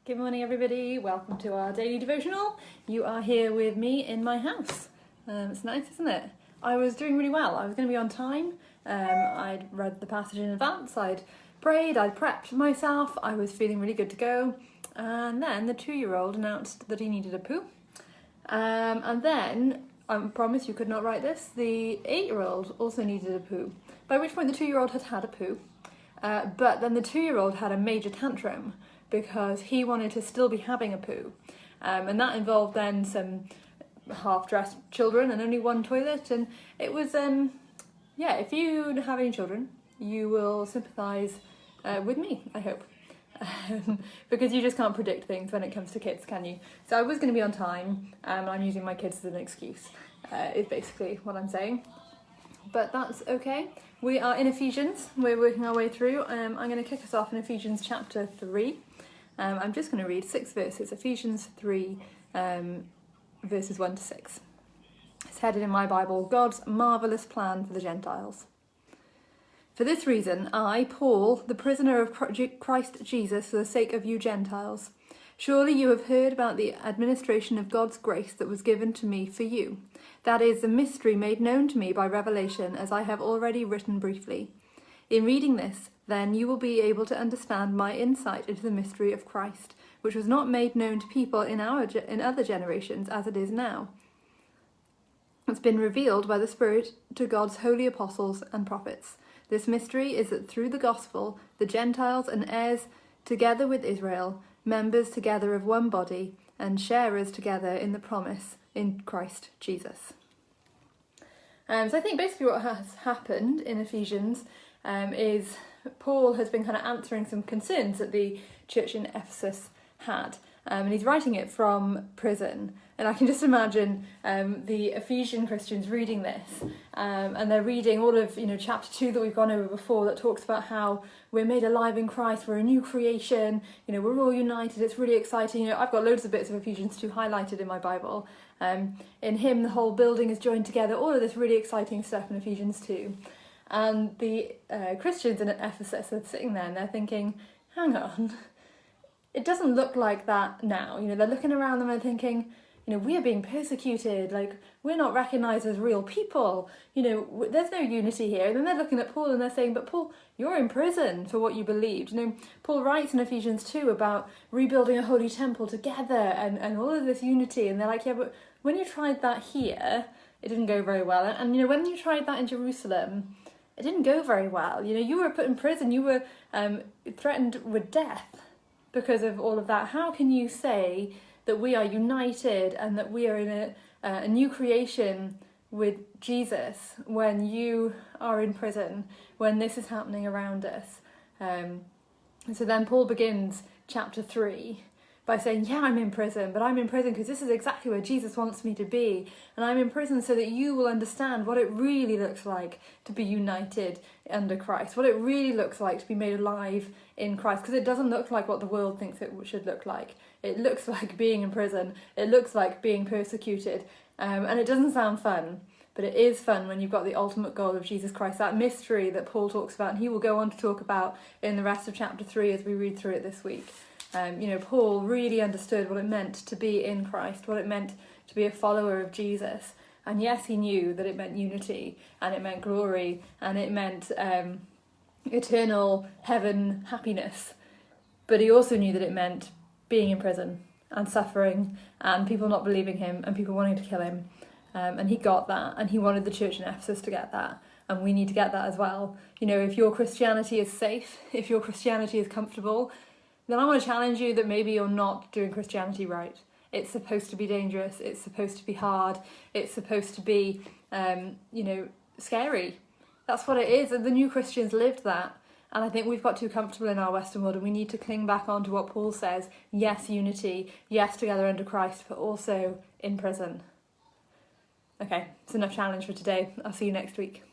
Good morning, everybody. Welcome to our daily devotional. You are here with me in my house. It's nice, isn't it? I was doing really well. I was going to be on time. I'd read the passage in advance. I'd prayed. I'd prepped myself. I was feeling really good to go. And then the 2-year-old announced that he needed a poo. And then, I promise you could not write this, the 8-year-old also needed a poo. By which point the 2-year-old had had a poo. But then the 2-year-old had a major tantrum because he wanted to still be having a poo. And that involved then some half-dressed children and only one toilet. And it was, if you have any children, you will sympathise with me, I hope. Because you just can't predict things when it comes to kids, can you? So I was going to be on time, and I'm using my kids as an excuse, is basically what I'm saying. But that's okay. We are in Ephesians. We're working our way through. I'm going to kick us off in Ephesians chapter 3. I'm just going to read 6 verses. Ephesians 3, verses 1 to 6. It's headed in my Bible, God's marvellous plan for the Gentiles. For this reason, I, Paul, the prisoner of Christ Jesus for the sake of you Gentiles, surely you have heard about the administration of God's grace that was given to me for you. That is, the mystery made known to me by revelation, as I have already written briefly. In reading this, then, you will be able to understand my insight into the mystery of Christ, which was not made known to people in other generations as it is now. It's been revealed by the Spirit to God's holy apostles and prophets. This mystery is that through the gospel, the Gentiles and heirs together with Israel, members together of one body, and sharers together in the promise in Christ Jesus. So I think basically what has happened in Ephesians is Paul has been kind of answering some concerns that the church in Ephesus had. And he's writing it from prison. And I can just imagine the Ephesian Christians reading this. And they're reading all of chapter 2 that we've gone over before that talks about how we're made alive in Christ, we're a new creation, we're all united, it's really exciting. I've got loads of bits of Ephesians 2 highlighted in my Bible. In him, the whole building is joined together, all of this really exciting stuff in Ephesians 2. And the Christians in Ephesus are sitting there and they're thinking, hang on, it doesn't look like that now. They're looking around them and thinking, we are being persecuted, like we're not recognised as real people, there's no unity here. And then they're looking at Paul and they're saying, but Paul, you're in prison for what you believed. Paul writes in Ephesians 2 about rebuilding a holy temple together and all of this unity. And they're like, yeah, but when you tried that here, it didn't go very well. And when you tried that in Jerusalem, it didn't go very well. You were put in prison, you were threatened with death because of all of that. How can you say that we are united and that we are in a new creation with Jesus when you are in prison, when this is happening around us? And so then Paul begins chapter 3 by saying, yeah, I'm in prison, but I'm in prison because this is exactly where Jesus wants me to be. And I'm in prison so that you will understand what it really looks like to be united under Christ, what it really looks like to be made alive in Christ, because it doesn't look like what the world thinks it should look like. It looks like being in prison. It looks like being persecuted. And it doesn't sound fun, but it is fun when you've got the ultimate goal of Jesus Christ, that mystery that Paul talks about, and he will go on to talk about in the rest of chapter 3 as we read through it this week. Paul really understood what it meant to be in Christ, what it meant to be a follower of Jesus. And yes, he knew that it meant unity, and it meant glory, and it meant eternal heaven happiness. But he also knew that it meant being in prison and suffering and people not believing him and people wanting to kill him. And he got that, and he wanted the church in Ephesus to get that. And we need to get that as well. If your Christianity is safe, if your Christianity is comfortable, then I want to challenge you that maybe you're not doing Christianity right. It's supposed to be dangerous. It's supposed to be hard. It's supposed to be, scary. That's what it is. And the new Christians lived that. And I think we've got too comfortable in our Western world, and we need to cling back onto what Paul says. Yes, unity. Yes, together under Christ, but also in prison. Okay, it's enough challenge for today. I'll see you next week.